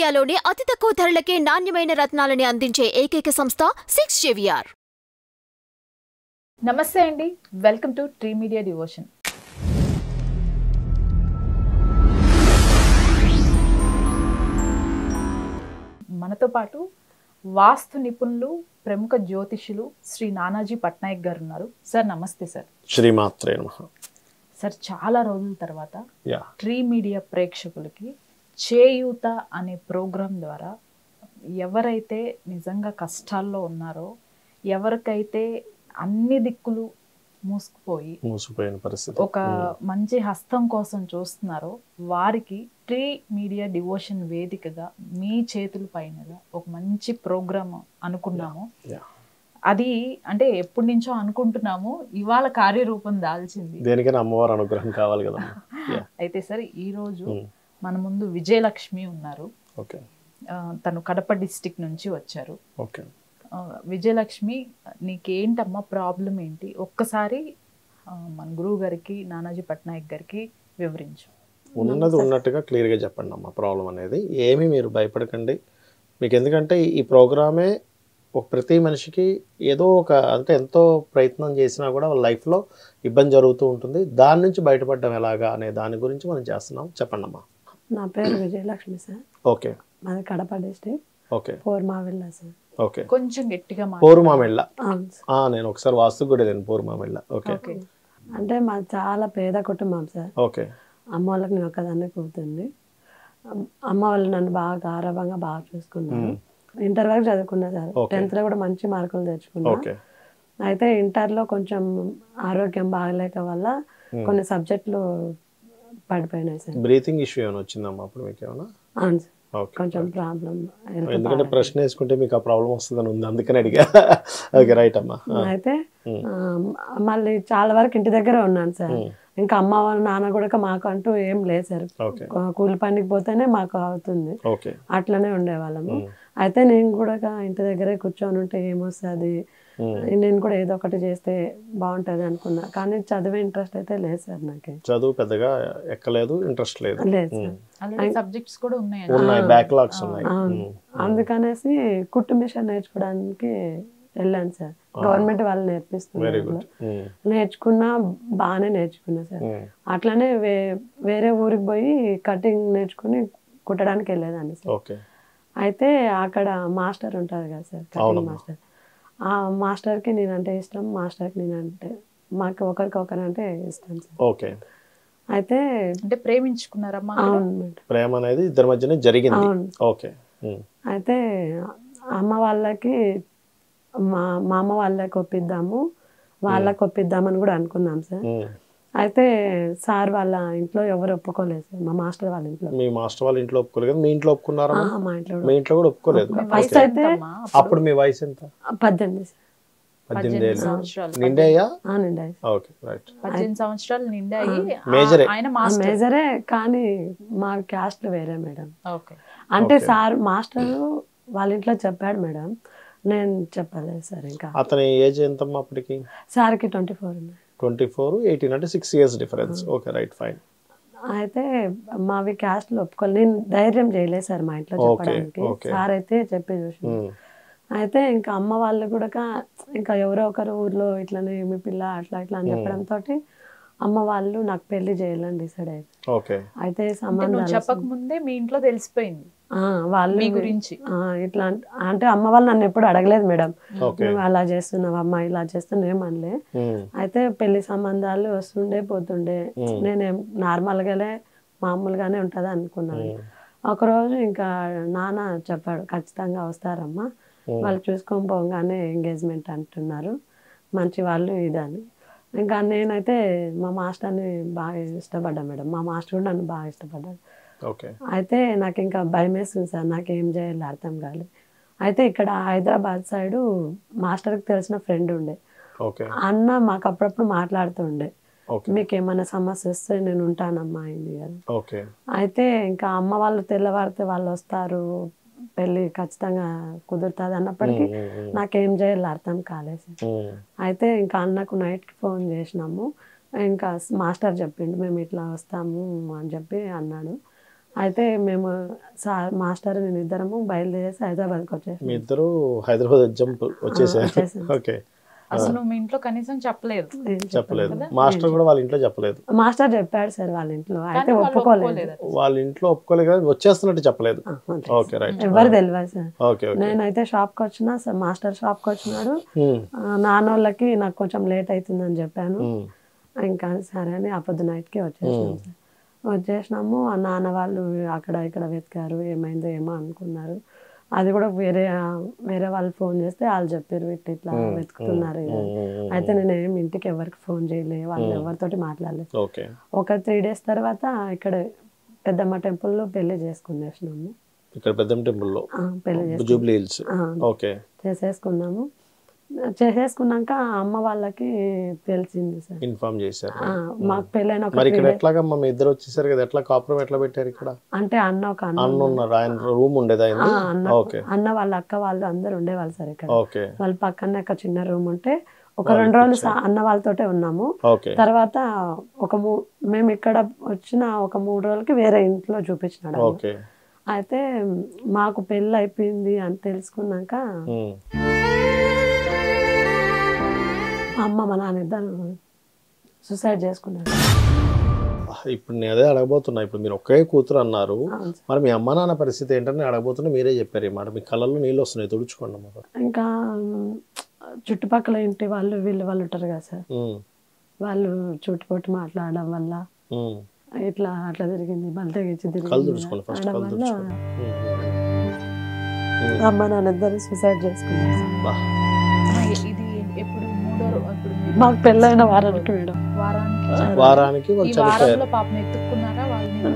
ఇండియాలోనే అతి తక్కువ ధరలకే నాణ్యమైన రత్నాలని అందించే ఏకైక సంస్థ 6JVR. నమస్తే అండి, welcome to tree media devotion. మనతో పాటు వాస్తు నిపుణులు, ప్రముఖ జ్యోతిషులు శ్రీ నానాజీ పట్నాయక్ గారు ఉన్నారు. సార్ నమస్తే. సార్ శ్రీమాత్రే నమః. సార్ చాలా రోజుల తర్వాత ట్రీ మీడియా ప్రేక్షకులకి చేయూత అనే ప్రోగ్రాం ద్వారా ఎవరైతే నిజంగా కష్టాల్లో ఉన్నారో, ఎవరికైతే అన్ని దిక్కులు మూసుకుపోయిన పరిస్థితి, ఒక మంచి హస్తం కోసం చూస్తున్నారో వారికి ట్రీ మీడియా డివోషన్ వేదికగా మీ చేతుల పైనగా ఒక మంచి ప్రోగ్రామ్ అనుకున్నాము. అది అంటే ఎప్పటి నుంచో అనుకుంటున్నాము, ఇవాళ కార్యరూపం దాల్చింది. దేనికైనా అమ్మవారి అనుగ్రహం కావాలి కదా. అయితే సార్ ఈ రోజు మన ముందు విజయలక్ష్మి ఉన్నారు. తను కడప డిస్టిక్ నుంచి వచ్చారు. విజయలక్ష్మి, నీకేంటమ్మా ప్రాబ్లం ఏంటి, ఒక్కసారి మన గురువు గారికి, నానాజీ పట్నాయక్ గారికి వివరించు. ఉన్నది ఉన్నట్టుగా క్లియర్గా చెప్పండి అమ్మా. ప్రాబ్లం అనేది ఏమీ మీరు భయపడకండి. మీకు ఎందుకంటే ఈ ప్రోగ్రామే ఒక ప్రతి మనిషికి ఏదో ఒక, అంటే ఎంతో ప్రయత్నం చేసినా కూడా వాళ్ళ లైఫ్లో ఇబ్బంది జరుగుతూ ఉంటుంది. దాని నుంచి బయటపడడం ఎలాగా అనే దాని గురించి మనం చేస్తున్నాం. చెప్పండి అమ్మా. నా పేరు విజయలక్ష్మి సార్. ఓకే. మాది Kadapa district. Okay. Porumamilla sir. Okay. కొంచెం గట్టిగా పోరుమామిళ్ళ. నేను ఒకసారి వాస్తు కూడా లేను పోరుమామిళ్ళ. ఓకే. అంటే మాది చాలా పేద కుటుంబం సార్. ఓకే. అమ్మ వాళ్ళకి నేను ఒకదాన్ని కూతుంది. అమ్మ వాళ్ళు నన్ను బాగా గారాబంగా బాగా చూసుకున్నాను. ఇంటర్ వరకు చదువుకున్నా సార్. 10th లో కూడా మంచి మార్కులు తెచ్చుకున్నా. అయితే ఇంటర్లో కొంచెం ఆరోగ్యం బాగలేక వల్ల కొన్ని సబ్జెక్టులు పడిపోయినాయి సార్. బ్రీతింగ్ ఇష్యూ ఏమైనా వచ్చిందమ్మా అప్పుడు మీకు ఏమైనా? అవును సార్, కొంచెం ప్రాబ్లం. ఎందుకంటే ప్రశ్న వేసుకుంటే మీకు ఆ ప్రాబ్లం వస్తుందని ఉంది, అందుకని అడిగా. ఓకే, రైట్ అమ్మా. అయితే మళ్ళీ చాలా వరకు ఇంటి దగ్గర ఉన్నాను సార్. ఇంకా అమ్మ వాళ్ళ నాన్న కూడా మాకు అంటూ ఏం లేదు సార్. కూలి పనికి పోతేనే మాకు అవుతుంది, అట్లనే ఉండేవాళ్ళము. అయితే నేను కూడా ఇంటి దగ్గరే కూర్చొని ఉంటే ఏమొస్తుంది, నేను కూడా ఏదో ఒకటి చేస్తే బాగుంటది అనుకున్నా. కానీ చదివే ఇంట్రెస్ట్ అయితే లేదు సార్. నాకు చదువు పెద్దగా ఎక్కలేదు, ఇంట్రెస్ట్ లేదు. సబ్జెక్ట్స్ కూడా ఉన్నాయి, బ్యాక్లాగ్స్ ఉన్నాయి. అందుకనేసి కుట్టు మిషన్ నేర్చుకోవడానికి వెళ్ళాను సార్. గవర్నమెంట్ వాళ్ళు నేర్పిస్తున్నారు. నేర్చుకున్నా, బాగానే నేర్చుకున్నా సార్. అట్లనే వేరే ఊరికి పోయి కటింగ్ నేర్చుకుని కుట్టడానికి వెళ్ళేదాన్ని సార్. అయితే అక్కడ మాస్టర్ ఉంటారు కదా సార్, కటింగ్ మాస్టర్. ఆ మాస్టర్కి నేనంటే ఇష్టం, మాస్టర్కి నేనంటే, మాకు ఒకరికొకరంటే ఇష్టం సార్. ఓకే. అయితే అంటే ప్రేమించుకున్నారమ్మా? అవును, ప్రేమ అనేది ఇద్దరి మధ్యనే జరిగింది. ఓకే. అయితే అమ్మ వాళ్ళకి, మా అమ్మ వాళ్ళకి ఒప్పిద్దామని కూడా అనుకున్నాం సార్. అయితే సార్ వాళ్ళ ఇంట్లో ఎవరు ఒప్పుకోలేదు సార్. మా మాస్టర్ వాళ్ళ ఇంట్లో. మీ మాస్టర్ వాళ్ళ ఇంట్లో ఒప్పుకోలేదు, మీ ఇంట్లో ఒప్పుకున్నారా? మా ఇంట్లో. మీ ఇంట్లో కూడా ఒప్పుకోలేదు. అయితే అప్పుడు మీ వయసు ఎంత? 18 సార్. 18 సంవత్సరాలు నిండాయా? నిండాయి. Okay, right. 18 సంవత్సరాలు నిండాయి. మేజరే, కానీ మా క్యాస్ట్ వేరే మేడం. అంటే సార్ మాస్టర్ వాళ్ళ ఇంట్లో చెప్పాడు మేడం, నేను చెప్పలేదు సార్. ఇంకా అతని ఏజ్ ఎంతమ్మా అప్పటికి? సార్కి 24 ఉన్నాయి. 24, 18 అంటే 6 years difference. Okay, right, fine. అయితే మావి క్యాస్ట్లో ఒప్పుకోలేదు. నేను ధైర్యం చేయలేదు సార్ మా ఇంట్లో చెప్పడానికి. సార్ అయితే చెప్పి చూసి. అయితే ఇంకా అమ్మ వాళ్ళు కూడా ఇంకా ఎవరో ఒకరు ఊర్లో ఇట్లనే మీ పిల్ల అట్లా ఇట్లా అని చెప్పడంతో అమ్మ వాళ్ళు నాకు పెళ్లి చేయాలని డిసైడ్ అయ్యారు. అయితే సంబంధాలు చెప్పకముందే మీ ఇంట్లో తెలిసిపోయింది వాళ్ళ గురించి. ఇట్లా అంటే అమ్మ వాళ్ళు నన్ను ఎప్పుడు అడగలేదు మేడం, నువ్వు అలా చేస్తున్నావు అమ్మ, ఇలా చేస్తున్నావు ఏమనలే. అయితే పెళ్లి సంబంధాలు వస్తుండే పోతుండే, నేనేం నార్మల్గానే మామూలుగానే ఉంటుంది అనుకున్నాను. ఒకరోజు ఇంకా నాన్న చెప్పాడు, ఖచ్చితంగా వస్తారమ్మా, వాళ్ళు చూసుకొని పోగానే ఎంగేజ్మెంట్ అంటున్నారు, మంచి వాళ్ళు ఇదని. ఇంకా నేనైతే మా మాస్టర్ని బాగా ఇష్టపడ్డాను మేడం. మా మాస్టర్ కూడా నన్ను బాగా ఇష్టపడ్డాడు. అయితే నాకు ఇంకా భయం వేస్తుంది సార్, నాకు ఏం చేయాలో అర్థం కాలేదు. అయితే ఇక్కడ హైదరాబాద్ సైడు మాస్టర్కి తెలిసిన ఫ్రెండ్ ఉండే అన్న, మాకు అప్పుడప్పుడు మాట్లాడుతుండే, మీకు ఏమైనా సమస్య వస్తే నేను ఉంటానమ్మా అయింది కదా. అయితే ఇంకా అమ్మ వాళ్ళు తెల్లవారితే వాళ్ళు వస్తారు, పెళ్ళి ఖచ్చితంగా కుదురుతుంది అన్నప్పటికీ నాకేం చేయాలో అర్థం కాలేదు. అయితే ఇంకా అన్నకు నైట్కి ఫోన్ చేసినాము. ఇంకా మాస్టర్ చెప్పిండు, మేము ఇట్లా వస్తాము అని చెప్పి అన్నాడు. అయితే మేము సార్ మాస్టర్ నేను ఇద్దరము బయలుదేరేసి హైదరాబాద్కి వచ్చేసాం. మీ ఇద్దరు హైదరాబాద్ జంప్ వచ్చేసారు. ఓకే. అసలు మీ ఇంట్లో కనీసం చెప్పలేదు? చెప్పలేదు. మాస్టర్ కూడా వాళ్ళ ఇంట్లో చెప్పలేదు? మాస్టర్ చెప్పాడు సార్ వాళ్ళ ఇంట్లో, అయితే ఒప్పుకోలేదు. వాళ్ళ ఇంట్లో ఒప్పుకోలేదు కదా, వచ్చేస్తున్నట్టు చెప్పలేదు. Okay right. ఎవరు తెలియదు సార్. ఓకే. నేనైతే షాప్కి వచ్చినా సార్, మాస్టర్ షాప్కి వచ్చినాడు. నాన్నోళ్ళకి నాకు కొంచెం లేట్ అవుతుందని చెప్పాను. ఇంకా సరే అని అప్పొద్దు నైట్కి వచ్చేసినాం సార్. వచ్చేసినాము. ఆ నాన్న వాళ్ళు అక్కడ ఇక్కడ వెతికారు, ఏమైందో ఏమో అనుకున్నారు. అది కూడా వేరే వాళ్ళు ఫోన్ చేస్తే వాళ్ళు చెప్పారు ఇట్లా వెతుకుతున్నారు. అయితే నేను ఏమి ఇంటికి ఎవరికి ఫోన్ చేయలేదు, వాళ్ళు ఎవరితోటి మాట్లాడలేదు. ఒక 3 days తర్వాత ఇక్కడ పెద్దమ్మ టెంపుల్లో పెళ్లి చేసుకునేసినాము. ఇక్కడ పెద్దమ్మ టెంపుల్లో పెళ్లి జూబ్లీ హిల్స్ చేసేసుకున్నాము. చేసేసుకున్నాక అమ్మ వాళ్ళకి తెలిసింది సార్, ఇన్ఫార్మ్ చేశారు. మాకు పెళ్ళైన మరి ఇక్కడ ఎట్లాగమ్మా మీ ఇద్దరు వచ్చేసారు కదా, ఎట్లా కాపురం ఎట్లా పెట్టారు ఇక్కడ? అంటే అన్న ఉన్నారు, ఆయన రూమ్ ఉండేది ఆయన. అన్న వాళ్ళ అక్క వాళ్ళు అందరు ఉండేవాళ్ళు సార్ ఇక్కడ. వాళ్ళ పక్కనే ఒక చిన్న రూమ్ ఉంటే ఒక 2 రోజులు అన్న వాళ్ళతోటే ఉన్నాము. తర్వాత మేము ఇక్కడ వచ్చిన ఒక 3 రోజులకి వేరే ఇంట్లో చూపించినాడు. అయితే మాకు పెళ్ళి అయిపోయింది అని తెలుసుకున్నాక అమ్మ మా నాన్న ఇద్దరు సూసైడ్ చేసుకున్నారు. ఇప్పుడు నేను అదే అడగబోతున్నా. ఇప్పుడు మీరు ఒకే కూతురు అన్నారు, మరి మీ అమ్మ నాన్న పరిస్థితి ఏంటని అడగబోతున్నా. మీరే చెప్పారు ఈ మాట. మీ కళ్ళల్లో నీళ్ళు వస్తున్నాయి, తుడుచుకోండి అమ్మ. ఇంకా చుట్టుపక్కల ఇంటి వాళ్ళు వాళ్ళు ఉంటారు కదా సార్, వాళ్ళు చుట్టుపట్టు మాట్లాడడం వల్ల ఇట్లా అట్లా జరిగింది, మళ్ళీ తెగించి తిరగడం వల్ల అమ్మ నాన్న ఇద్దరు సూసైడ్ చేసుకున్నారు. మాకు పెళ్ళైన వారానికి మేడం. వారానికి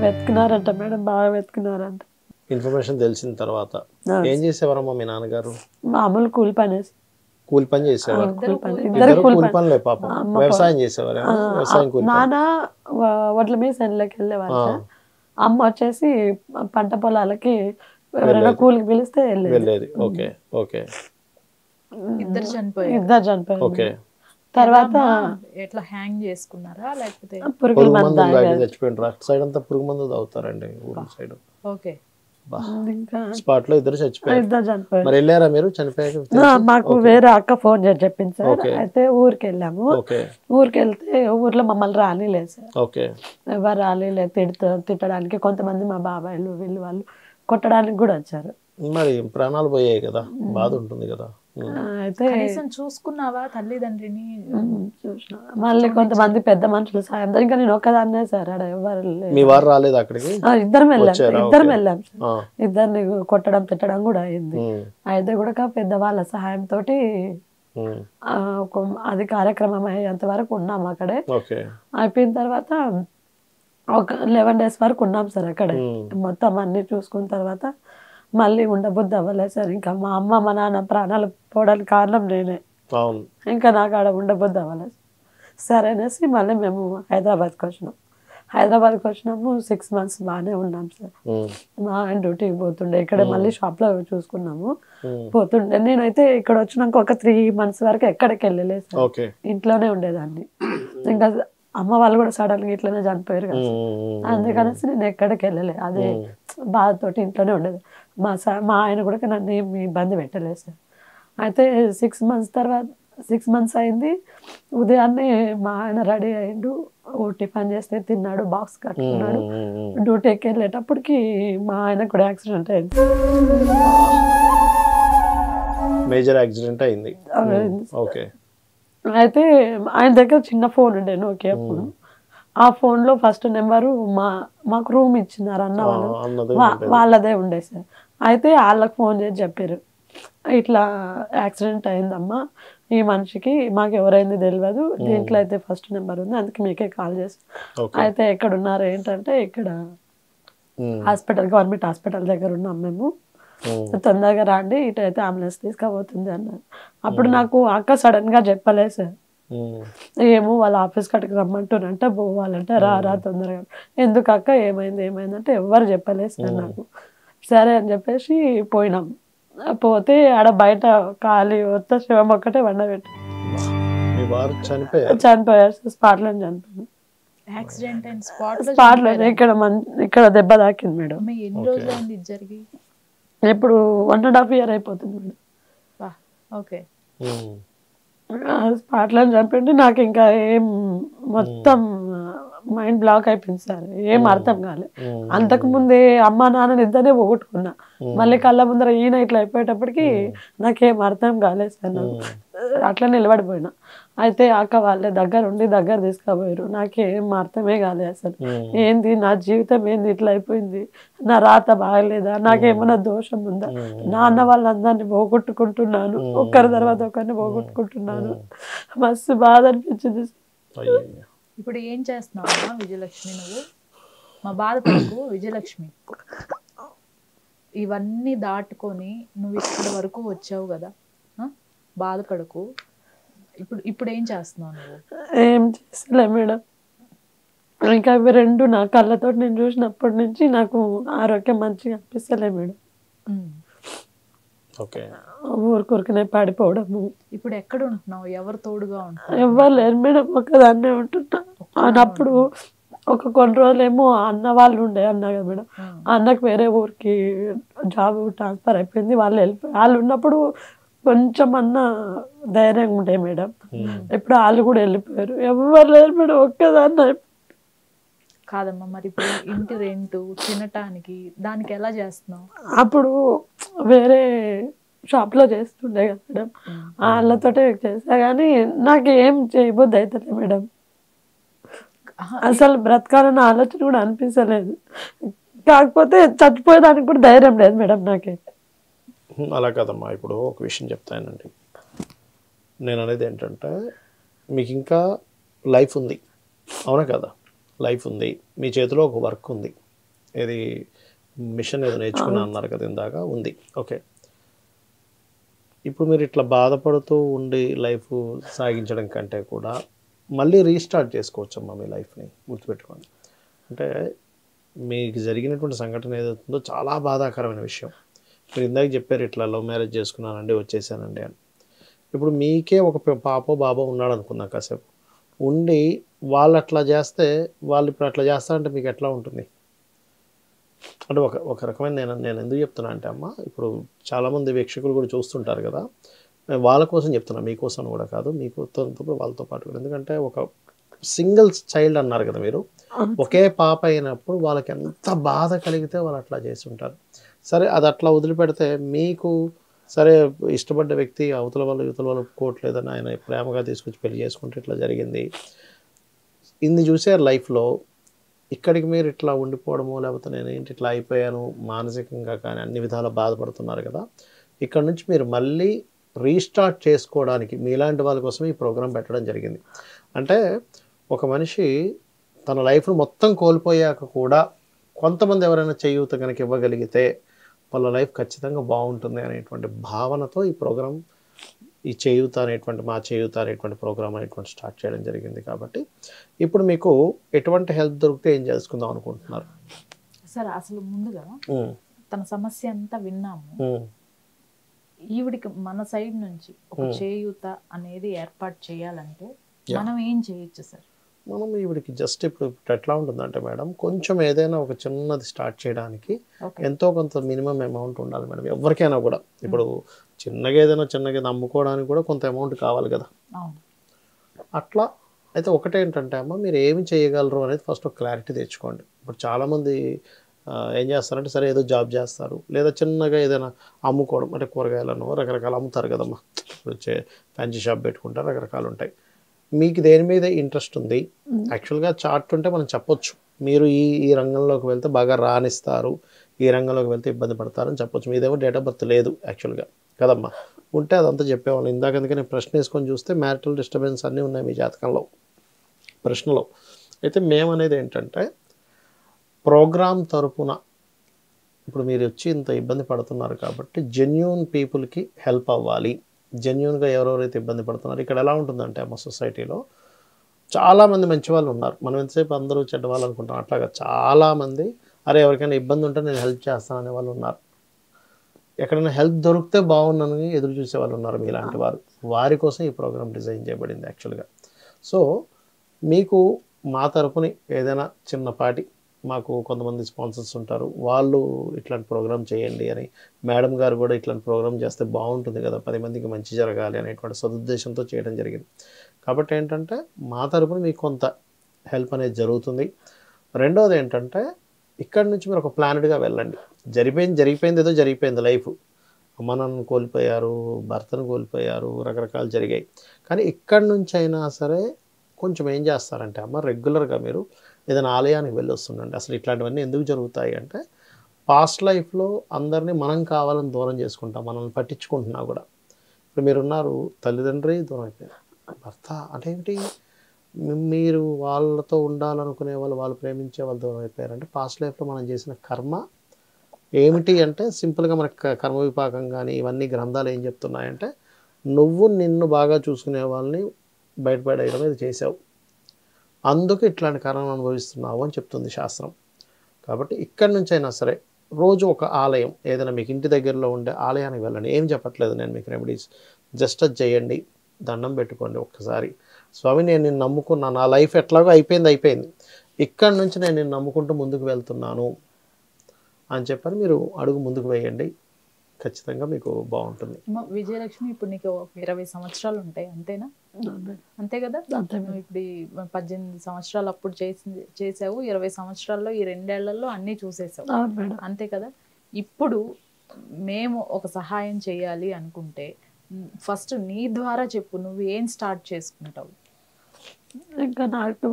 వెతుకున్నారంట మేడం, బాగా వెతుకున్నారంట. ఇన్ఫర్మేషన్ తెలిసిన తర్వాత ఏం చేసేవారమ్మా మీ నాన్నగారు? మామూలు కూలి పని చేసేవారు. కూలి పనులే పాపం. వ్యవసాయం చేసేవారు. నాన్న వడ్ల మీద సెన్లోకి వెళ్ళేవారు. అమ్మ వచ్చేసి పంట పొలాలకి ఎవరైనా కూలికి పిలిస్తే వెళ్ళేది. Okay okay. ఇద్దరు చనిపోయారు. తర్వాత ఎట్లా హ్యాంగ్ చేసుకున్నారా లేకపోతే పురుగు మందు చచ్చిపోయినారు? అటు సైడ్ అంతా పురుగు మందు తాగుతారండి ఊరు సైడ్. ఓకే. స్పాట్ లో ఇద్దరు చచ్చిపోయారు. మరి వెళ్ళారా మీరు చనిపోయాక? మాకు వేరే అక్క ఫోన్ చేసి చెప్పింది సార్. అయితే ఊరికి వెళ్ళాము. ఊరికి వెళ్తే ఊర్లో మమ్మల్ని రానిలేదు సార్. ఎవరు రానిలేదు, తిట్టడానికి. కొంతమంది మా బాబాయిలు వీళ్ళు వాళ్ళు కొట్టడానికి కూడా వచ్చారు. మరి ప్రాణాలు పోయాయి కదా, బాధ ఉంటుంది కదా. అయితే చూసుకున్నావా తల్లిదండ్రిని? చూసిన. మళ్ళీ కొంతమంది పెద్ద మనుషులు సాయం. ఇంకా నేను ఒక్కదాన్నే సార్, అక్కడ ఎవరు. మీ వారు రాలేదు అక్కడికి? ఇద్దరం వెళ్ళాం. ఇద్దరిని కొట్టడం తిట్టడం కూడా అయింది. అయితే కూడా పెద్దవాళ్ళ సహాయంతో అది కార్యక్రమం అయ్యేంత వరకు ఉన్నాం అక్కడే. అయిపోయిన తర్వాత ఒక 11 days వరకు ఉన్నాం సార్ అక్కడే. మొత్తం అన్ని చూసుకున్న తర్వాత మళ్ళీ ఉండబుద్ధి అవ్వలేదు సార్. ఇంకా మా అమ్మ మా నాన్న ప్రాణాలు పోవడానికి కారణం నేనే. ఇంకా నాకు ఆడ ఉండబుద్ధి అవ్వలేదు. సరే అనేసి మళ్ళీ మేము హైదరాబాద్కి వచ్చినాము. 6 months బాగానే ఉన్నాం సార్. మా ఆయన డ్యూటీకి పోతుండే, ఇక్కడ మళ్ళీ షాప్లో చూసుకున్నాము. పోతుండే. నేనైతే ఇక్కడ వచ్చినాక ఒక 3 months వరకు ఎక్కడికి వెళ్ళలేదు సార్, ఇంట్లోనే ఉండేదాన్ని. ఇంకా అమ్మ వాళ్ళు కూడా సడన్ గా ఇట్లనే చనిపోయారు కదా, అందుకనేసి నేను ఎక్కడికి వెళ్ళలేదు. అదే బాధతోటి ఇంట్లోనే ఉండేది. మా ఆయన కూడా నన్ను ఏమి ఇబ్బంది పెట్టలేదు సార్. అయితే 6 months అయింది. ఉదయాన్నే మా ఆయన రెడీ అయ్యిండు, టిఫిన్ చేస్తే తిన్నాడు, బాక్స్ కట్టుకున్నాడు. డ్యూటీకి వెళ్ళేటప్పటికి మా ఆయన కూడా యాక్సిడెంట్ అయింది. మేజర్ యాక్సిడెంట్ అయింది. అయితే ఆయన దగ్గర చిన్న ఫోన్ ఉండే, నోకియా ఫోన్. ఆ ఫోన్లో ఫస్ట్ నెంబరు మాకు రూమ్ ఇచ్చినారు అన్న వాళ్ళదే ఉండే సార్. అయితే వాళ్ళకి ఫోన్ చేసి చెప్పారు, ఇట్లా యాక్సిడెంట్ అయిందమ్మా ఈ మనిషికి, మాకు ఎవరైంది తెలియదు, దీంట్లో అయితే ఫస్ట్ నెంబర్ ఉంది, అందుకే మీకే కాల్ చేస్తాం. అయితే ఎక్కడ ఉన్నారు ఏంటంటే ఇక్కడ గవర్నమెంట్ హాస్పిటల్ దగ్గర ఉన్నాం మేము, తొందరగా రాండి, ఇటైతే అంబులెన్స్ తీసుకుపోతుంది అన్నారు. అప్పుడు నాకు అక్క సడన్ గా చెప్పలేదు సార్. ఏమో వాళ్ళ ఆఫీస్ కట్టుకు రమ్మంటున్నంట, పోవాలంటే రా తొందరగా. ఎందుకు అక్క ఏమైందంటే ఎవరు చెప్పలేదు సార్ నాకు. సరే అని చెప్పేసి పోయినాం. పోతే ఆడ బయట ఖాళీ వస్తే శివం ఒక్కటే వండబెట్టి చనిపోయారు సార్. స్పాట్లో చనిపోయాను. యాక్సిడెంట్ అండ్ స్పాట్ లో ఇక్కడ దెబ్బ తాకింది మేడం. ఎన్ని రోజులు అయింది ఇది జరిగి? ఇప్పుడు 1.5 year అయిపోతుంది మేడం. ఓకే. స్పాట్ లో చంపండి. నాకు ఇంకా ఏం మొత్తం మైండ్ బ్లాక్ అయిపోయింది సార్, ఏం అర్థం కాలేదు. అంతకు ముందే అమ్మ నాన్న ఇద్దరే పోగొట్టుకున్నా, మళ్ళీ కళ్ళ ముందర ఈయన ఇట్లా అయిపోయేటప్పటికి నాకేం అర్థం కాలేదు సార్. నాకు అట్లా నిలబడిపోయినా. అయితే అక్క వాళ్ళే దగ్గర తీసుకుపోయారు. నాకేం అర్థమే కాలేదు అసలు. ఏంది నా జీవితం, ఏంది ఇట్లా అయిపోయింది, నా రాత బాగలేదా, నాకేమన్నా దోషం ఉందా, నాన్న వాళ్ళందరినీ పోగొట్టుకుంటున్నాను, ఒక్కరి తర్వాత ఒకరిని పోగొట్టుకుంటున్నాను. మస్తు బాధ అనిపించింది. ఇప్పుడు ఏం చేస్తున్నావు విజయలక్ష్మి? నువ్వు మా బాధపడకు విజయలక్ష్మి. ఇవన్నీ దాటుకొని నువ్వు ఇక్కడి వరకు వచ్చావు కదా, బాధపడకు. ఇప్పుడు ఏం చేస్తున్నావు నువ్వు? ఏం చేస్తలే మేడం. ఇంకా అవి రెండు నా కళ్ళతో నేను చూసినప్పటి నుంచి నాకు ఆరోగ్యం మంచిగా అనిపిస్తలే మేడం. ఊరికూరికనే పడిపోవడము. ఇప్పుడు ఎక్కడ ఉంటున్నావు? ఎవరు తోడుగా ఉంటున్నావు? ఎవరు లేరు మేడం, ఒక్కదాన్నే ఉంటున్నా. అన్నప్పుడు కొన్ని రోజులేమో అన్న వాళ్ళు ఉండే అన్నా కదా మేడం, అన్నకు వేరే ఊరికి జాబ్ ట్రాన్స్ఫర్ అయిపోయింది. వాళ్ళు ఉన్నప్పుడు కొంచెం అన్న ధైర్యంగా ఉండే మేడం. ఇప్పుడు వాళ్ళు కూడా వెళ్ళిపోయారు, ఎవరు లేరు మేడం, ఒక్కదాన్ని. కాదమ్మా, మరి ఇప్పుడు ఇంటి రెంటు, తినటానికి దానికి ఎలా చేస్తున్నావు? అప్పుడు వేరే షాప్ లో చేస్తుండే కదా మేడం, వాళ్ళతోటే చేస్తా. కానీ నాకు ఏం చేయబోద్ది అవుతుంది మేడం. అసలు బ్రతకాలన్న ఆలోచన కూడా అనిపించలేదు. కాకపోతే చచ్చిపోయేదానికి కూడా ధైర్యం లేదు మేడం నాకే. అలా కదమ్మా, ఇప్పుడు ఒక విషయం చెప్తానండి. నేను అనేది ఏంటంటే, మీకు ఇంకా లైఫ్ ఉంది, అవునా కదా? లైఫ్ ఉంది, మీ చేతిలో ఒక వర్క్ ఉంది. ఇది మిషన్ ఏదో నేర్చుకున్నా అన్నారు కదా ఇందాక, ఉంది. ఓకే, ఇప్పుడు మీరు ఇట్లా బాధపడుతూ ఉండి లైఫ్ సాగించడం కంటే కూడా మళ్ళీ రీస్టార్ట్ చేసుకోవచ్చమ్మా మీ లైఫ్ని. గుర్తుపెట్టుకోండి. అంటే మీకు జరిగినటువంటి సంఘటన ఏదవుతుందో చాలా బాధాకరమైన విషయం. మీరు ఇందాక చెప్పారు ఇట్లా లవ్ మ్యారేజ్ చేసుకున్నానండి, వచ్చేసానండి అని. ఇప్పుడు మీకే ఒక పాపో బాబో ఉన్నాడు అనుకుందాం, కాసేపు ఉండి వాళ్ళు అట్లా చేస్తే, వాళ్ళు ఇప్పుడు అట్లా చేస్తారంటే మీకు ఎట్లా ఉంటుంది? అంటే ఒక రకమైన నేను ఎందుకు చెప్తున్నా అంటే అమ్మ, ఇప్పుడు చాలామంది వీక్షకులు కూడా చూస్తుంటారు కదా, వాళ్ళ కోసం చెప్తున్నా, మీకోసం కూడా కాదు, మీకోతో వాళ్ళతో పాటు కూడా. ఎందుకంటే ఒక సింగిల్ చైల్డ్ అన్నారు కదా మీరు, ఒకే పాప అయినప్పుడు వాళ్ళకి ఎంత బాధ కలిగితే వాళ్ళు అట్లా చేస్తుంటారు. సరే, అది అట్లా వదిలిపెడితే మీకు సరే ఇష్టపడ్డ వ్యక్తి అవతల వాళ్ళు యువతల వాళ్ళు ఒప్పుకోవట్లేదని ఆయన ప్రేమగా తీసుకొచ్చి పెళ్లి చేసుకుంటే ఇట్లా జరిగింది. ఇన్ని చూసారు లైఫ్లో. ఇక్కడికి మీరు ఇట్లా ఉండిపోవడమో, లేకపోతే నేను ఏంటి ఇట్లా అయిపోయాను మానసికంగా కానీ అన్ని విధాల బాధపడుతున్నారు కదా, ఇక్కడ నుంచి మీరు మళ్ళీ రీస్టార్ట్ చేసుకోవడానికి మీలాంటి వాళ్ళ కోసం ఈ ప్రోగ్రాం పెట్టడం జరిగింది. అంటే ఒక మనిషి తన లైఫ్ను మొత్తం కోల్పోయాక కూడా కొంతమంది ఎవరైనా చేయూత కనుక ఇవ్వగలిగితే వాళ్ళ లైఫ్ ఖచ్చితంగా బాగుంటుంది అనేటువంటి భావనతో ఈ ప్రోగ్రాం, ఈ చేయూత అనేటువంటి మా చేయూత అనేటువంటి ప్రోగ్రామ్ అనేటువంటి స్టార్ట్ చేయడం జరిగింది. కాబట్టి ఇప్పుడు మీకు ఎటువంటి హెల్ప్ దొరికితే ఏం చేసుకుందాం అనుకుంటున్నారు? సార్, అసలు ముందుగా తన సమస్య అంతా విన్నాము. ఈవిడికి మన సైడ్ నుంచి ఒక చేయూత అనేది ఏర్పాటు చేయాలంటే మనం ఏం చేయొచ్చు సార్? మనం ఈవిడికి జస్ట్ ఇప్పుడు ఎట్లా ఉంటుందంటే మేడం, కొంచెం ఏదైనా ఒక చిన్నది స్టార్ట్ చేయడానికి ఎంతో కొంత మినిమం అమౌంట్ ఉండాలి మేడం, ఎవరికైనా కూడా. ఇప్పుడు చిన్నగా ఏదైనా అమ్ముకోవడానికి కూడా కొంత అమౌంట్ కావాలి కదా. అట్లా అయితే ఒకటేంటంటే అమ్మ, మీరు ఏమి చేయగలరు అనేది ఫస్ట్ ఒక క్లారిటీ తెచ్చుకోండి. ఇప్పుడు చాలామంది ఏం చేస్తారంటే, సరే ఏదో జాబ్ చేస్తారు, లేదా చిన్నగా ఏదైనా అమ్ముకోవడం, అంటే కూరగాయలను రకరకాలు అమ్ముతారు కదమ్మా. ఇప్పుడు ఫ్యాన్సీ షాప్ పెట్టుకుంటారు, రకరకాలు ఉంటాయి. మీకు దేని మీద ఇంట్రెస్ట్ ఉంది? యాక్చువల్గా చార్ట్ ఉంటే మనం చెప్పొచ్చు, మీరు ఈ రంగంలోకి వెళ్తే బాగా రాణిస్తారు, ఈ రంగంలోకి వెళ్తే ఇబ్బంది పడతారని చెప్పొచ్చు. మీదేమో డేట్ ఆఫ్ బర్త్ లేదు యాక్చువల్గా కదమ్మా, ఉంటే అదంతా చెప్పేవాళ్ళు. ఇందాక అందుకని ప్రశ్న వేసుకొని చూస్తే మ్యారిటల్ డిస్టర్బెన్స్ అన్నీ ఉన్నాయి మీ జాతకంలో, ప్రశ్నలో. అయితే మేమనేది ఏంటంటే, ప్రోగ్రామ్ తరపున ఇప్పుడు మీరు వచ్చి ఇంత ఇబ్బంది పడుతున్నారు కాబట్టి జెన్యూన్ పీపుల్కి హెల్ప్ అవ్వాలి. జెన్యూన్గా ఎవరెవరైతే ఇబ్బంది పడుతున్నారు, ఇక్కడ ఎలా ఉంటుందంటే మా సొసైటీలో చాలామంది మంచి వాళ్ళు ఉన్నారు. మనం ఎంతసేపు అందరూ చెడ్డవాళ్ళు అనుకుంటాం, అట్లాగా చాలామంది అరే ఎవరికైనా ఇబ్బంది ఉంటే నేను హెల్ప్ చేస్తాననే వాళ్ళు ఉన్నారు. ఎక్కడైనా హెల్ప్ దొరికితే బాగున్నానని ఎదురు చూసే వాళ్ళు ఉన్నారు మీలాంటి వారు. వారి కోసం ఈ ప్రోగ్రామ్ డిజైన్ చేయబడింది యాక్చువల్గా. సో మీకు మా తరపుని ఏదైనా చిన్నపాటి మాకు కొంతమంది స్పాన్సర్స్ ఉంటారు, వాళ్ళు ఇట్లాంటి ప్రోగ్రామ్ చేయండి అని, మేడం గారు కూడా ఇట్లాంటి ప్రోగ్రామ్ చేస్తే బాగుంటుంది కదా, 10 మందికి మంచి జరగాలి అనేటువంటి సదుద్దేశంతో చేయడం జరిగింది. కాబట్టి ఏంటంటే మా తరపున మీకు కొంత హెల్ప్ అనేది జరుగుతుంది. రెండవది ఏంటంటే ఇక్కడి నుంచి మీరు ఒక ప్లానెడ్గా వెళ్ళండి. జరిగిపోయింది ఏదో జరిగిపోయింది లైఫ్. అమ్మ నాన్నను కోల్పోయారు, భర్తను కోల్పోయారు, రకరకాలు జరిగాయి. కానీ ఇక్కడి నుంచి అయినా సరే కొంచెం ఏం చేస్తారంటే అమ్మ, రెగ్యులర్గా మీరు ఏదైనా ఆలయానికి వెళ్ళి వస్తుండండి. అసలు ఇట్లాంటివన్నీ ఎందుకు జరుగుతాయి అంటే పాస్ట్ లైఫ్లో అందరినీ మనం కావాలని దూరం చేసుకుంటాం, మనల్ని పట్టించుకుంటున్నా కూడా. ఇప్పుడు మీరున్నారు, తల్లిదండ్రి దూరం అయిపోయారు, భర్త అంటే ఏమిటి, మీరు వాళ్ళతో ఉండాలనుకునే వాళ్ళు ప్రేమించే వాళ్ళు దూరం అయిపోయారంటే పాస్ట్ లైఫ్లో మనం చేసిన కర్మ ఏమిటి అంటే సింపుల్గా మనకు కర్మ విపాకం కానీ ఇవన్నీ గ్రంథాలు ఏం చెప్తున్నాయంటే నువ్వు నిన్ను బాగా చూసుకునే వాళ్ళని బయటపడేయడం ఇది చేసావు, అందుకు ఇట్లాంటి కారణం అనుభవిస్తున్నావు అని చెప్తుంది శాస్త్రం. కాబట్టి ఇక్కడి నుంచి అయినా సరే రోజు ఒక ఆలయం ఏదైనా మీకు ఇంటి దగ్గరలో ఉండే ఆలయానికి వెళ్ళండి. ఏం చెప్పట్లేదు నేను మీకు రెమెడీస్, జస్ట్ అది చేయండి, దండం పెట్టుకోండి ఒక్కసారి. స్వామి నేను నిన్ను నమ్ముకున్నాను, నా లైఫ్ ఎట్లాగో అయిపోయింది, ఇక్కడి నుంచి నేను నిన్ను నమ్ముకుంటూ ముందుకు వెళ్తున్నాను అని చెప్పని మీరు అడుగు ముందుకు వేయండి, ఖచ్చితంగా మీకు బాగుంటుంది. విజయలక్ష్మి, ఇప్పుడు నీకు 20 సంవత్సరాలు ఉంటాయి అంతేనా? అంతే కదా. ఇప్పుడు 18 సంవత్సరాలు అప్పుడు చేసావు, 20 సంవత్సరాల్లో ఈ 2 ఏళ్లలో అన్నీ చూసేసావు, అంతే కదా. ఇప్పుడు మేము ఒక సహాయం చేయాలి అనుకుంటే ఫస్ట్ నీ ద్వారా చెప్పు, నువ్వు ఏం స్టార్ట్ చేసుకుంటావు? ఇంకా నాకు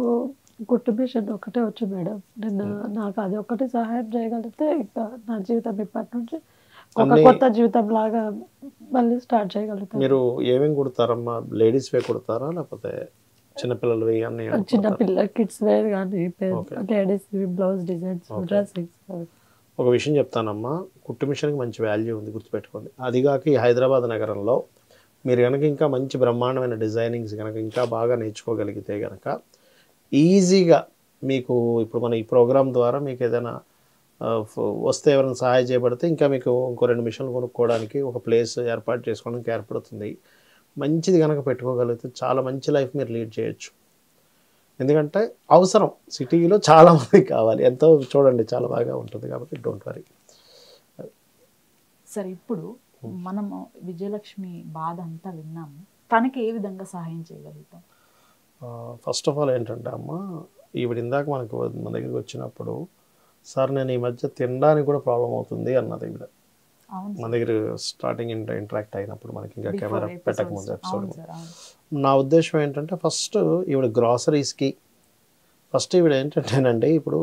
కుట్టు మిషన్ ఒకటే వచ్చు మేడం. నాకు అది ఒకటి సహాయం చేయగలిగితే ఇంకా నా జీవితం ఇప్పటి నుంచి ఒక కొత్త జీవితం లాగా మళ్ళీ స్టార్ట్ చేయగలుగుతాను. మీరు ఏమేమి కుడతారమ్మా? లేడీస్ వే కుడతారా లేకపోతే చిన్నపిల్లలు అన్ని? చిన్నపిల్ల కిడ్స్ వేర్ కానీ లేడీస్ బ్లౌజ్ డిజైన్స్, డ్రెస్సింగ్స్. ఒక విషయం చెప్తానమ్మా, కుట్టు మిషన్కి మంచి వాల్యూ ఉంది, గుర్తుపెట్టుకోండి. అదిగాక ఈ హైదరాబాద్ నగరంలో మీరు కనుక ఇంకా మంచి బ్రహ్మాండమైన డిజైనింగ్స్ కనుక ఇంకా బాగా నేర్చుకోగలిగితే కనుక ఈజీగా మీకు ఇప్పుడు మన ఈ ప్రోగ్రామ్ ద్వారా మీకు ఏదైనా వస్తే ఎవరైనా సహాయం చేయబడితే ఇంకా మీకు ఇంకో 2 మిషన్లు కొనుక్కోవడానికి ఒక ప్లేస్ ఏర్పాటు చేసుకోవడానికి ఏర్పడుతుంది. మంచిది కనుక పెట్టుకోగలిగితే చాలా మంచి లైఫ్ మీరు లీడ్ చేయొచ్చు. ఎందుకంటే అవసరం, సిటీలో చాలామంది కావాలి, ఎంతో చూడండి చాలా బాగా ఉంటుంది. కాబట్టి డోంట్ వరీ. సరే, ఇప్పుడు మనము విజయలక్ష్మి బాధ అంతా విన్నాము, తనకి ఏ విధంగా సహాయం చేయగలుగుతాం? ఫస్ట్ ఆఫ్ ఆల్ ఏంటంటే అమ్మ, ఈవిడ ఇందాక మన దగ్గరికి వచ్చినప్పుడు సార్ నేను ఈ మధ్య తినడానికి కూడా ప్రాబ్లం అవుతుంది అన్నది ఈవిడ మన దగ్గర స్టార్టింగ్ ఇంటరాక్ట్ అయినప్పుడు, మనకి ఇంకా కెమెరా పెట్టకముందు ఎపిసోడ్. నా ఉద్దేశం ఏంటంటే ఫస్ట్ ఈవిడ గ్రాసరీస్కి ఈవిడ ఏంటంటేనండి, ఇప్పుడు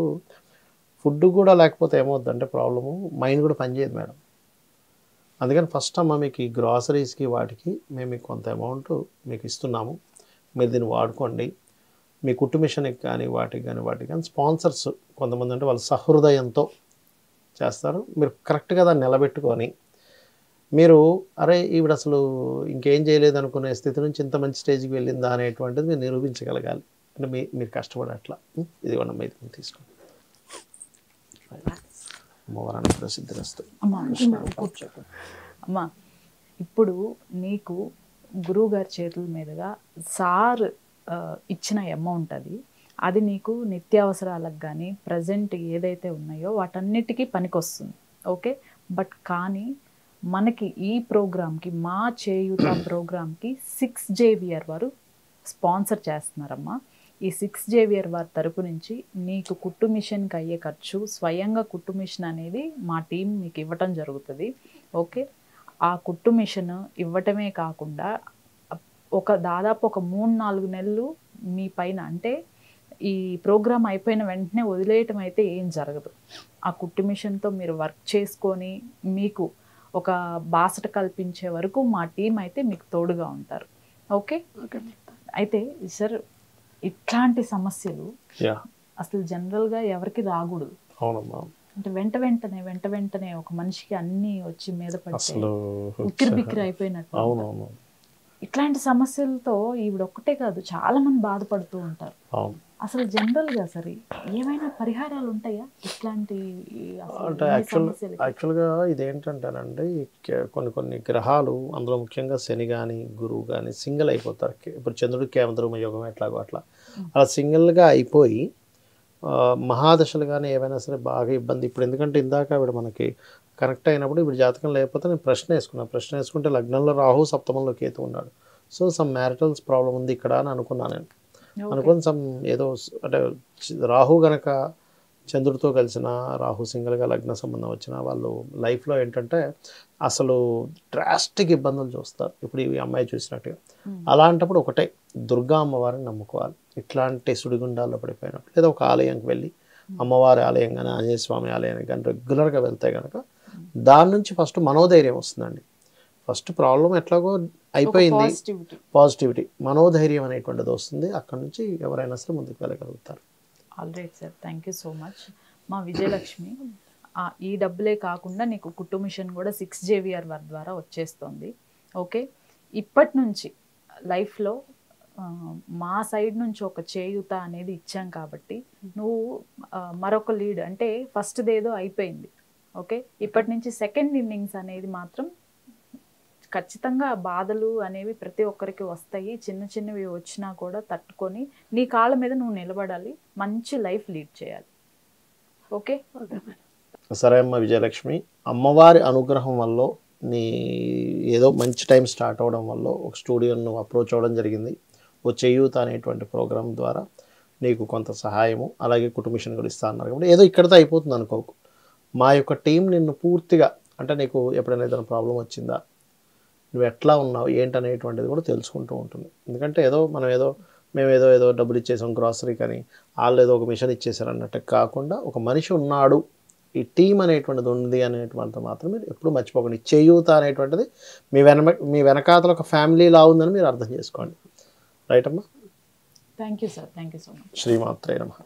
ఫుడ్ కూడా లేకపోతే ఏమవుద్దంటే ప్రాబ్లము, మైండ్ కూడా పనిచేయదు మేడం. అందుకని ఫస్ట్ అమ్మ మీకు ఈ గ్రాసరీస్కి వాటికి మేము మీకు కొంత అమౌంట్ మీకు ఇస్తున్నాము, మీరు దీన్ని వాడుకోండి. మీ కుట్టు మిషన్కి కానీ వాటికి కానీ స్పాన్సర్స్ కొంతమంది అంటే వాళ్ళు సహృదయంతో చేస్తారు. మీరు కరెక్ట్గా దాన్ని నిలబెట్టుకొని మీరు అరే ఈవిడ అసలు ఇంకేం చేయలేదు అనుకునే స్థితి నుంచి ఇంత మంచి స్టేజ్కి వెళ్ళిందా అనేటువంటిది మీరు నిరూపించగలగాలి. అంటే మీరు కష్టపడట్లా. ఇది కూడా ఇది తీసుకోండి. అమ్మవారాన్ని ప్రసిద్ధిరస్తు. అమ్మా, ఇప్పుడు నీకు గురువు గారి చేతుల మీదుగా సార్ ఇచ్చిన అమౌంట్ అది నీకు నిత్యావసరాలకు కానీ ప్రజెంట్ ఏదైతే ఉన్నాయో వాటన్నిటికీ పనికొస్తుంది, ఓకే. బట్ కానీ మనకి ఈ ప్రోగ్రామ్కి, మా చేయూత ప్రోగ్రామ్కి 6 JVR వారు స్పాన్సర్ చేస్తున్నారమ్మా. ఈ 6 JVR వారి తరపు నుంచి నీకు కుట్టు మిషన్కి అయ్యే ఖర్చు, స్వయంగా కుట్టు మిషన్ అనేది మా టీం మీకు ఇవ్వటం జరుగుతుంది, ఓకే. ఆ కుట్టు మిషన్ ఇవ్వటమే కాకుండా దాదాపు ఒక 3-4 నెలలు మీ పైన, అంటే ఈ ప్రోగ్రామ్ అయిపోయిన వెంటనే వదిలేయటం అయితే ఏం జరగదు. ఆ కుట్టు మిషన్తో మీరు వర్క్ చేసుకొని మీకు ఒక బాసట కల్పించే వరకు మా టీం అయితే మీకు తోడుగా ఉంటారు, ఓకే. అయితే సార్, ఇట్లాంటి సమస్యలు అసలు జనరల్గా ఎవరికి రాకూడదు. అంటే వెంట వెంటనే ఒక మనిషికి అన్నీ వచ్చి మీద పడితే ఉక్కిరి బిక్కిరి అయిపోయినట్టు. ఇట్లాంటి సమస్యలతో ఈవిడ ఒక్కటే కాదు చాలా మంది బాధపడుతూ ఉంటారు. అవును. అసలు జనరల్గా సరే ఏమైనా పరిహారాలు ఉంటాయా ఇట్లాంటి అసలు అంటే ఈ సమస్యలకి? యాక్చువల్గా ఇదేంటంటేనండి కొన్ని గ్రహాలు అందులో ముఖ్యంగా శని కానీ గురువు కానీ సింగిల్ అయిపోతారు. ఇప్పుడు చంద్రుడు కేంద్రం యోగం ఎట్లాగో అట్లా అలా సింగిల్గా అయిపోయి మహాదశలు కానీ ఏవైనా సరే బాగా ఇబ్బంది. ఇప్పుడు ఎందుకంటే ఇందాక ఆవిడ మనకి కనెక్ట్ అయినప్పుడు ఇప్పుడు జాతకం లేకపోతే నేను ప్రశ్న వేసుకుంటే లగ్నంలో రాహు సప్తమంలో కేతు ఉన్నాడు. సో సమ్ మ్యారిటల్స్ ప్రాబ్లం ఉంది ఇక్కడ అని అనుకున్నాను నేను. అనుకుని సమ్ ఏదో అంటే రాహు గనక చంద్రుడితో కలిసిన రాహు సింగిల్గా లగ్న సంబంధం వచ్చిన వాళ్ళు లైఫ్లో ఏంటంటే అసలు డ్రాస్టిక్ ఇబ్బందులు చూస్తారు. ఇప్పుడు ఈ అమ్మాయి చూసినట్టుగా. అలాంటప్పుడు ఒకటే దుర్గా అమ్మవారిని నమ్ముకోవాలి. ఇట్లాంటి సుడిగుండాల్లో పడిపోయినప్పుడు లేదా ఒక ఆలయంకి వెళ్ళి అమ్మవారి ఆలయం కానీ ఆంజనేయ స్వామి ఆలయానికి కానీ రెగ్యులర్గా వెళ్తే కనుక దాని నుంచి ఫస్ట్ మనోధైర్యం వస్తుందండి. ఫస్ట్ ప్రాబ్లం ఎట్లాగో అయిపోయింది, పాజిటివిటీ మనోధైర్యం అనేటువంటిది వస్తుంది. అక్కడ నుంచి ఎవరైనా సరే ముందుకు వెళ్ళగలుగుతారు. Alright sir, thank you so much. మా విజయలక్ష్మి, ఈ డబ్బులే కాకుండా నీకు కుట్టు మిషన్ కూడా 6JVR వారి ద్వారా వచ్చేస్తుంది. ఓకే, ఇప్పటి నుంచి లైఫ్లో మా సైడ్ నుంచి ఒక చేయూత అనేది ఇచ్చాం కాబట్టి నువ్వు మరొక లీడ్ అంటే ఫస్ట్ది ఏదో అయిపోయింది. ఓకే, ఇప్పటి నుంచి సెకండ్ ఇన్నింగ్స్ అనేది మాత్రం ఖచ్చితంగా బాధలు అనేవి ప్రతి ఒక్కరికి వస్తాయి. చిన్న చిన్నవి వచ్చినా కూడా తట్టుకొని నీ కాళ్ళ మీద నువ్వు నిలబడాలి, మంచి లైఫ్ లీడ్ చేయాలి. ఓకే, సరే అమ్మ విజయలక్ష్మి, అమ్మవారి అనుగ్రహం వల్ల నీ ఏదో మంచి టైం స్టార్ట్ అవ్వడం వల్ల ఒక స్టూడియోను అప్రోచ్ అవ్వడం జరిగింది. ఓ చేయూత అనేటువంటి ప్రోగ్రామ్ ద్వారా నీకు కొంత సహాయము అలాగే కుటుంబిషన్ కూడా ఇస్తా అన్నారు కాబట్టి ఏదో ఇక్కడితో అయిపోతుంది అనుకోకు. మా యొక్క టీం నిన్ను పూర్తిగా అంటే నీకు ఎప్పుడైనా ఏదైనా ప్రాబ్లం వచ్చిందా, నువ్వు ఎట్లా ఉన్నావు ఏంటనేటువంటిది కూడా తెలుసుకుంటూ ఉంటుంది. ఎందుకంటే మేము ఏదో డబ్బులు ఇచ్చేసాం గ్రాసరీ కానీ వాళ్ళు ఏదో ఒక మిషన్ ఇచ్చేసారు అన్నట్టు కాకుండా ఒక మనిషి ఉన్నాడు, ఈ టీం అనేటువంటిది ఉంది అనేటువంటిది మాత్రం మీరు ఎప్పుడు మర్చిపోకండి. చేయూత అనేటువంటిది మీ వెనకాతల ఒక ఫ్యామిలీ లా ఉందని మీరు అర్థం చేసుకోండి. రైట్ అమ్మా? Thank you sir, thank you so much. శ్రీమాత్రే నమః.